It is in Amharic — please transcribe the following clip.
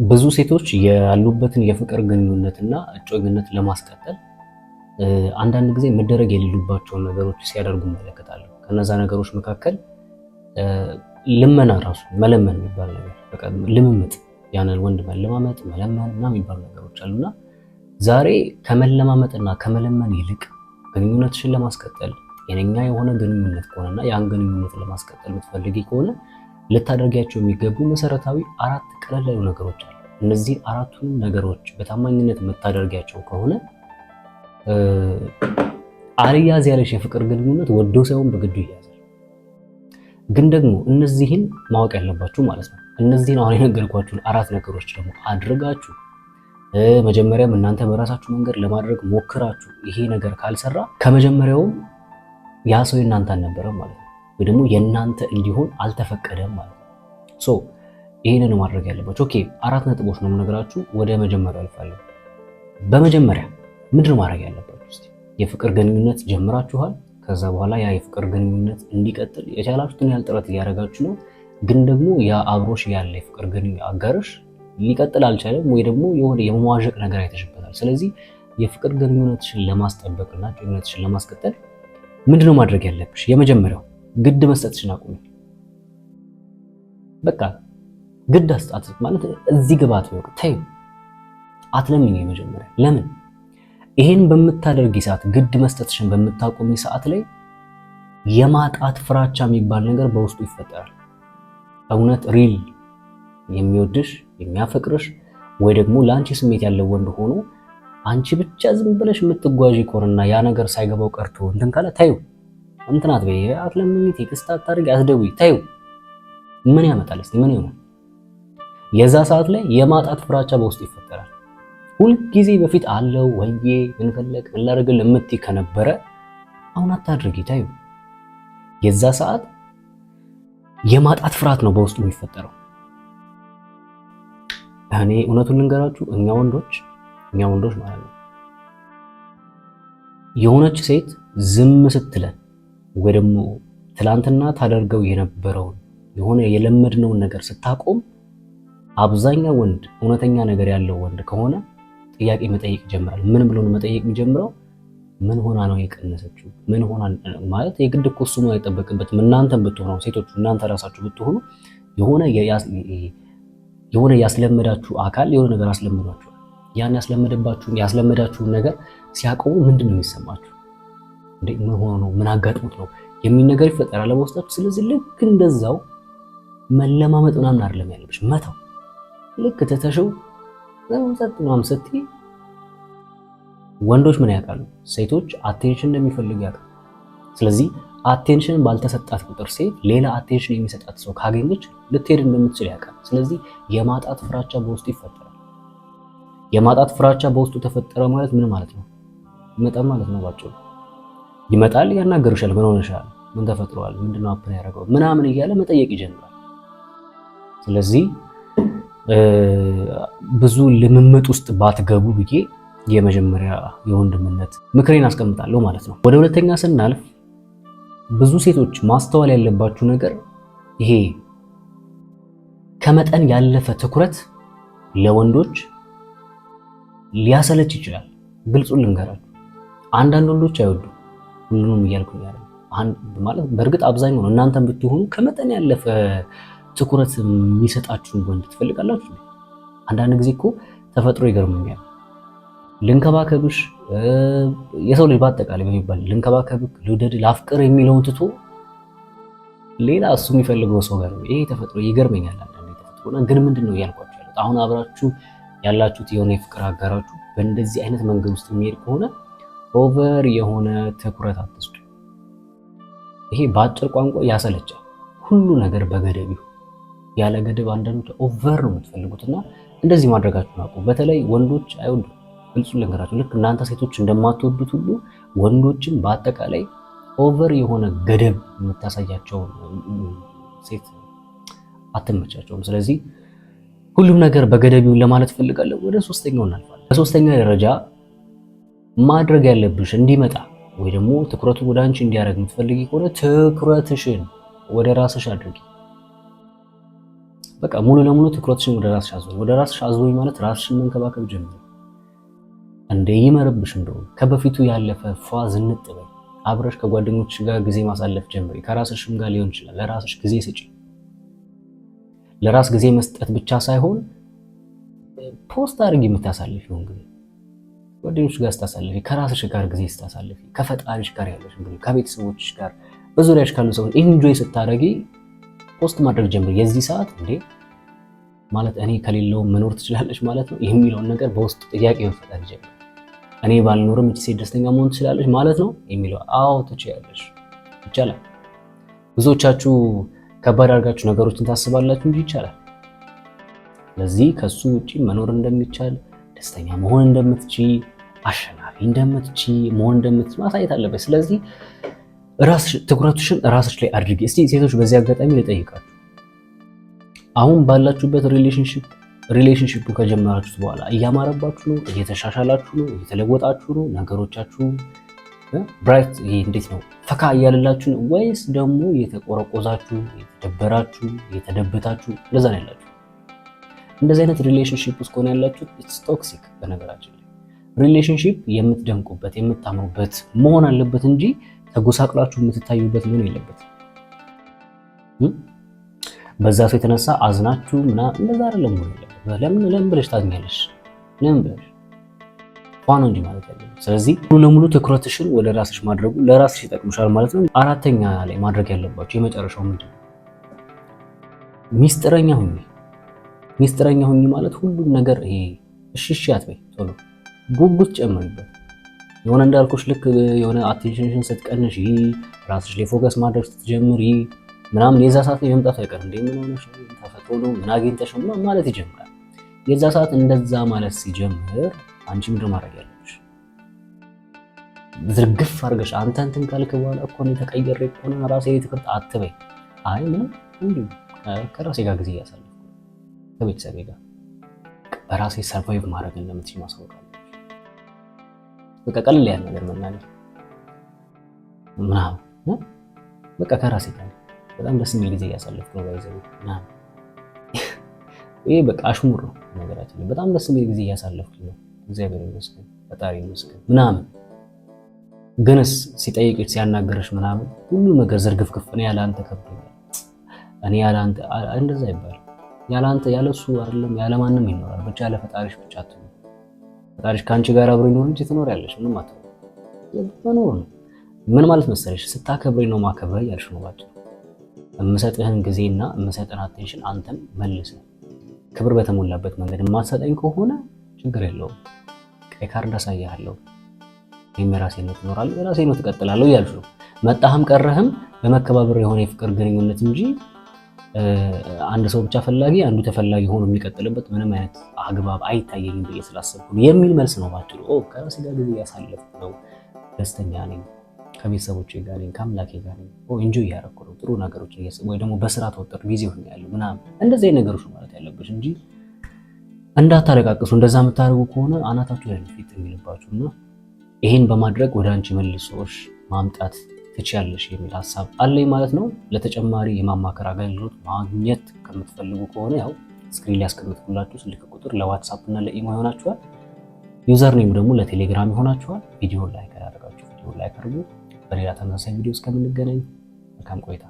ብዙ ሴቶች ያሉበትን የፍቅር ግንኙነትና እጮኝነት ለማስቀጠል አንዳንድ ጊዜ መደረግ የሌሉባቸውን ነገሮች ሲያደርጉ እመለከታለሁ። ከነዛ ነገሮች መካከል ልመና ራሱ መለመን የሚባል ነገር በቃ ልምምጥ፣ ያንን ወንድ መለማመጥ መለመን እና የሚባሉ ነገሮች አሉና ዛሬ ከመለማመጥና ከመለመን ይልቅ ግንኙነትሽን ለማስቀጠል ጤነኛ የሆነ ግንኙነት ከሆነና ያን ግንኙነት ለማስቀጠል የምትፈልጊ ከሆነ ልታደርጊያቸው የሚገቡ መሰረታዊ 4 ቀለል ያሉ ነገሮች አሉ። እነዚህ 4ቱን ነገሮች በታማኝነት የምታደርጊያቸው ከሆነ አልያዝ ያለሽ የፍቅር ግንኙነት ወዶ ሳይሆን በግዱ ይያዛል። ግን ደግሞ እነዚህን ማወቅ ያለባችሁ ማለት ነው። እነዚህን አሁን የነገርኳችሁን 4 ነገሮች ደግሞ አድርጋችሁ መጀመሪያም እናንተ በራሳችሁ መንገድ ለማድረግ ሞክራችሁ ይሄ ነገር ካልሰራ ከመጀመሪያውም ያ ሰው የእናንተ አልነበረም ማለት ነው፣ ወይ ደግሞ የእናንተ እንዲሆን አልተፈቀደም ማለት ነው። ሶ ይሄንን ማድረግ ያለባችሁ። ኦኬ 4 ነጥቦች ነው የምነግራችሁ። ወደ መጀመሪያው አልፋለሁ። በመጀመሪያ ምንድን ማድረግ ያለባችሁ? እስቲ የፍቅር ግንኙነት ጀምራችኋል። ከዛ በኋላ ያ የፍቅር ግንኙነት እንዲቀጥል የቻላችሁትን ያህል ጥረት እያደረጋችሁ ነው። ግን ደግሞ ያ አብሮሽ ያለ የፍቅር ግንኙነት አጋርሽ ሊቀጥል አልቻለም፣ ወይ ደግሞ የሆነ የመዋዠቅ ነገር አይተሽበታል። ስለዚህ የፍቅር ግንኙነትሽን ለማስጠበቅና ግንኙነትሽን ለማስቀጠል ምንድነው ማድረግ ያለብሽ? የመጀመሪያው ግድ መስጠትሽን አቁሚ። በቃ ግድ አስጣት ማለት እዚህ ግባት ነው። ተይው፣ አትለምኝ። የመጀመሪያ ለምን ይሄን በምታደርጊ ሰዓት፣ ግድ መስጠትሽን በምታቆሚ ሰዓት ላይ የማጣት ፍራቻ የሚባል ነገር በውስጡ ይፈጠራል። እውነት ሪል የሚወድሽ የሚያፈቅርሽ ወይ ደግሞ ለአንቺ ስሜት ያለው ወንድ ሆኖ አንቺ ብቻ ዝም ብለሽ የምትጓዢ ከሆነና ያ ነገር ሳይገባው ቀርቶ እንትን ካለ ታዩ እንትናት በይ አትለምኝ፣ ቴክስት አታድርጊ፣ አትደውይ፣ ታዩ ምን ያመጣል? እስቲ ምን ይሆናል? የዛ ሰዓት ላይ የማጣት ፍራቻ በውስጥ ይፈጠራል። ሁልጊዜ በፊት አለው ወይዬ ምን ፈለግ ምን ላደርግልህ የምትይ ከነበረ አሁን አታድርጊ፣ ታዩ የዛ ሰዓት የማጣት ፍርሃት ነው በውስጡ የሚፈጠረው። እኔ እውነቱን ልንገራችሁ፣ እኛ ወንዶች ማለት ነው የሆነች ሴት ዝም ስትለን ወይ ደግሞ ትላንትና ታደርገው የነበረውን የሆነ የለመድነውን ነገር ስታቆም አብዛኛው ወንድ እውነተኛ ነገር ያለው ወንድ ከሆነ ጥያቄ መጠየቅ ይጀምራል። ምን ብሎ ነው መጠየቅ የሚጀምረው? ምን ሆና ነው የቀነሰችው? ምን ሆና ማለት የግድ እኮ እሱ ነው አይጠበቅበትም። እናንተም ብትሆኑ ሴቶቹ እናንተ ራሳችሁ ብትሆኑ የሆነ ያስለመዳችሁ አካል የሆነ ነገር አስለመዳችሁ። ያን ያስለመዳችሁን ነገር ሲያቆሙ ምንድን ነው የሚሰማችሁ? እንዴ ምን ሆኖ ነው? ምን አጋጥሞት ነው የሚል ነገር ይፈጠራል በውስጣችሁ። ስለዚህ ልክ እንደዛው መለማመጥ ምናምን አይደለም ያለብሽ፣ መተው። ልክ ትተሽው ጸጥ ምናምን ስትይ ወንዶች ምን ያውቃሉ? ሴቶች አቴንሽን እንደሚፈልጉ ያውቃሉ። ስለዚህ አቴንሽን ባልተሰጣት ቁጥር ሴት ሌላ አቴንሽን የሚሰጣት ሰው ካገኘች ልትሄድ እንደምትችል ያውቃል። ስለዚህ የማጣት ፍራቻ በውስጡ ይፈጠራል። የማጣት ፍራቻ በውስጡ ተፈጠረ ማለት ምን ማለት ነው? ይመጣል ማለት ነው። ባጭሩ ይመጣል፣ ያናገርሻል። ምን ሆነሻል? ምን ተፈጥሯል? ምንድነው አፕን ያደረገው ምናምን እያለ መጠየቅ ይጀምራል። ስለዚህ ብዙ ልምምጥ ውስጥ ባትገቡ ብዬ የመጀመሪያ የወንድምነት ምክሬን አስቀምጣለሁ ማለት ነው። ወደ ሁለተኛ ስናልፍ ብዙ ሴቶች ማስተዋል ያለባችሁ ነገር ይሄ ከመጠን ያለፈ ትኩረት ለወንዶች ሊያሰለች ይችላል። ግልጹን ልንገራችሁ፣ አንዳንድ ወንዶች አይወዱ፣ ሁሉንም እያልኩኝ አይደለም ማለት በእርግጥ አብዛኛው ነው። እናንተም ብትሆኑ ከመጠን ያለፈ ትኩረት የሚሰጣችሁን ወንድ ትፈልጋላችሁ። አንዳንድ ጊዜ እኮ ተፈጥሮ ይገርመኛል። ልንከባከብሽ የሰው ልጅ በአጠቃላይ በሚባል ልንከባከብክ፣ ልውደድ፣ ላፍቅር የሚለውን ትቶ ሌላ እሱ የሚፈልገው ሰው ጋር ነው። ይሄ ተፈጥሮ ይገርመኛል። አንዳንዴ ተፈጥሮና ግን ምንድነው እያልኳችሁ ያሉት አሁን አብራችሁ ያላችሁት የሆነ የፍቅር አጋራችሁ በእንደዚህ አይነት መንገድ ውስጥ የሚሄድ ከሆነ ኦቨር የሆነ ትኩረት አትስጡ። ይሄ በአጭር ቋንቋ ያሰለቻል። ሁሉ ነገር በገደብ ይሁን። ያለ ገደብ አንዳንዶች ኦቨር ነው የምትፈልጉትና እንደዚህ ማድረጋችሁን አቁሙ። በተለይ ወንዶች አይወዱም። ግልጹን ልንገራችሁ፣ ልክ እናንተ ሴቶች እንደማትወዱት ሁሉ ወንዶችም በአጠቃላይ ኦቨር የሆነ ገደብ የምታሳያቸው ሴት አትመቻቸውም። ስለዚህ ሁሉም ነገር በገደብ ይሁን ለማለት ፈልጋለሁ። ወደ ሶስተኛው እናልፋለን። በሶስተኛ ደረጃ ማድረግ ያለብሽ እንዲመጣ ወይ ደግሞ ትኩረቱን ወደ አንቺ እንዲያደርግ የምትፈልጊ ከሆነ ትኩረትሽን ወደ ራስሽ አድርጊ። በቃ ሙሉ ለሙሉ ትኩረትሽን ወደ ራስሽ አዙሪ። ወደ ራስሽ አዙሪ ማለት ራስሽን መንከባከብ ጀምሪ። እንደ ይመርብሽ እንደው ከበፊቱ ያለፈ ፏ ዝንጥ በይ። አብረሽ ከጓደኞችሽ ጋር ጊዜ ማሳለፍ ጀምሪ። ከራስሽም ጋር ሊሆን ይችላል። ለራስሽ ጊዜ ስጪ። ለራስ ጊዜ መስጠት ብቻ ሳይሆን ፖስት አድርጊ የምታሳልፊውን ጊዜ ጓደኞችሽ ጋር ስታሳልፊ፣ ከራስሽ ጋር ጊዜ ስታሳልፊ፣ ከፈጣሪሽ ጋር ያለሽ እንግዲህ ከቤተሰቦችሽ ጋር በዙሪያሽ ካሉ ሰዎች ኢንጆይ ስታደርጊ ፖስት ማድረግ ጀምሪ። የዚህ ሰዓት እንዴ ማለት እኔ ከሌለው መኖር ትችላለች ማለት ነው የሚለውን ነገር በውስጥ ጥያቄ መፈጠር ጀምሪ። እኔ ባልኖርም እቺ ሴት ደስተኛ መሆን ትችላለች ማለት ነው የሚለው አዎ ትችያለሽ፣ ይቻላል። ብዙዎቻችሁ ከባድ አድርጋችሁ ነገሮችን ታስባላችሁ እንጂ ይቻላል። ስለዚህ ከሱ ውጪ መኖር እንደሚቻል፣ ደስተኛ መሆን እንደምትችይ፣ አሸናፊ እንደምትችይ መሆን እንደምትችይ ማሳየት አለበት። ስለዚህ ራስሽ ትኩረትሽን ራስሽ ላይ አድርጊ። እስቲ ሴቶች በዚህ አጋጣሚ ልጠይቃችሁ፣ አሁን ባላችሁበት ሪሌሽንሺፑ ከጀመራችሁት በኋላ እያማረባችሁ ነው? እየተሻሻላችሁ ነው? እየተለወጣችሁ ነው? ነገሮቻችሁ ብራይት እንዴት ነው ፈካ እያለላችሁ ነው? ወይስ ደግሞ እየተቆረቆዛችሁ፣ እየተደበራችሁ፣ እየተደበታችሁ እንደዛ ነው ያላችሁ? እንደዚህ አይነት ሪሌሽንሺፕ ውስጥ ከሆነ ያላችሁ ኢትስ ቶክሲክ። በነገራችን ላይ ሪሌሽንሺፕ የምትደምቁበት የምታምሩበት መሆን አለበት እንጂ ተጎሳቅላችሁ የምትታዩበት ምን የለበት። በዛ ሰው የተነሳ አዝናችሁ እንደዛ አይደለም ሆነ ያለበት። ለምን ብለሽ ታዝኛለሽ? ለምን ብለሽ ፋኖ እንጂ ማለት ያለበት። ስለዚህ ሙሉ ለሙሉ ትኩረትሽን ወደ ራስሽ ማድረጉ ለራስሽ ይጠቅምሻል ማለት ነው። አራተኛ ላይ ማድረግ ያለባችሁ የመጨረሻው ምንድነው? ሚስጥረኛ ሁኚ። ሚስጥረኛ ሁኚ ማለት ሁሉም ነገር ይሄ እሺ አትበይ፣ ቶሎ ጉጉት ጨምሪበት። የሆነ እንዳልኩሽ ልክ የሆነ አቴንሽንሽን ስትቀንሽ ራስሽ ላይ ፎከስ ማድረግ ስትጀምሪ ምናምን የዛ ሰዓት ላይ መምጣቱ አይቀርም። እንደ ምን ሆነሽ ተፈጥሮ ነው ምን አግኝተሽ ነው ማለት ይጀምራል። የዛ ሰዓት እንደዛ ማለት ሲጀምር አንቺ ምንድን ማድረግ ያለብሽ? ዝርግፍ አድርገሽ አንተ እንትን ካልክ በኋላ እኮ ነው የተቀየረ እኮ ነው ራሴ ትክክል አትበይ። አይ ምንም እንዲሁ ከራሴ ጋር ጊዜ እያሳለፍኩ ከቤተሰቤ ጋር በራሴ ሰርቫይቭ ማድረግ እንደምትችል ማሳወቅ አለብሽ። በቃ ቀለል ያለ ነገር መናገር ምናምን በቃ ከራሴ ጋር በጣም ደስ የሚል ጊዜ እያሳለፍኩ ነው ባይዘው ምናምን ይሄ በቃ አሽሙር ነው ነገራችን ላይ። በጣም ደስ የሚል ጊዜ እያሳለፍኩ ነው እግዚአብሔር ይመስገን ፈጣሪ ይመስገን ምናምን። ግንስ ሲጠይቅሽ ሲያናገርሽ ምናምን ሁሉ ነገር ዝርግፍግፍ ነው ያለ አንተ ከብቶኛል እኔ ያለ አንተ እንደዛ ይባላል። ያለ አንተ ያለ እሱ አይደለም ያለ ማንም ይኖራል። ብቻ ያለ ፈጣሪሽ ብቻ አትኖር። ፈጣሪሽ ካንቺ ጋር አብሮ ይኖር እንጂ ትኖሪያለሽ ምንም አትኖር። መኖር ነው ምን ማለት መሰለሽ? ስታከብረኝ ነው ማከብረኝ ያልሽ ነው ባጭሩ። የምሰጥህን ጊዜና የምሰጥህን አቴንሽን አንተም መልሰህ ክብር በተሞላበት መንገድ የማትሰጠኝ ከሆነ ችግር የለውም፣ ቀይ ካርድ አሳይሃለሁ፣ እኔም የራሴን ነው እኖራለሁ፣ የራሴን ነው እቀጥላለሁ እያልሽ ነው። መጣህም ቀረህም በመከባበር የሆነ የፍቅር ግንኙነት እንጂ አንድ ሰው ብቻ ፈላጊ አንዱ ተፈላጊ ሆኖ የሚቀጥልበት ምንም አይነት አግባብ አይታየኝም ብዬ ስላሰብኩ የሚል መልስ ነው ባጭሩ። ከራሴ ጋር ጊዜ እያሳለፍኩ ነው፣ ደስተኛ ነኝ፣ ከቤተሰቦቼ ጋር ነኝ፣ ከአምላኬ ጋር ነኝ፣ ኢንጆይ እያደረኩ ነው፣ ጥሩ ነገሮች ወይ ደግሞ በስራ ተወጥሮ ቢዚ ሆኛለሁ ምናምን እንደዚህ አይነት ነገሮች ነው ማለት ያለብሽ እንጂ እንዳታለቃቅሱ። እንደዛ የምታደርጉ ከሆነ አናታችሁ ላይ ፊት የሚልባችሁና ይሄን በማድረግ ወደ አንቺ መልሶሽ ማምጣት ትችያለሽ የሚል ሀሳብ አለኝ ማለት ነው። ለተጨማሪ የማማከር አገልግሎት ማግኘት ከምትፈልጉ ከሆነ ያው ስክሪን ላይ ያስቀምጥኩላችሁ ስልክ ቁጥር ለዋትስአፕ እና ለኢሞ ይሆናችኋል። ዩዘር ኔም ደግሞ ለቴሌግራም ይሆናችኋል። ቪዲዮ ላይክ አድርጋችሁ ቪዲዮ ላይክ አድርጉ። በሌላ ተመሳሳይ ቪዲዮ እስከምንገናኝ መልካም ቆይታ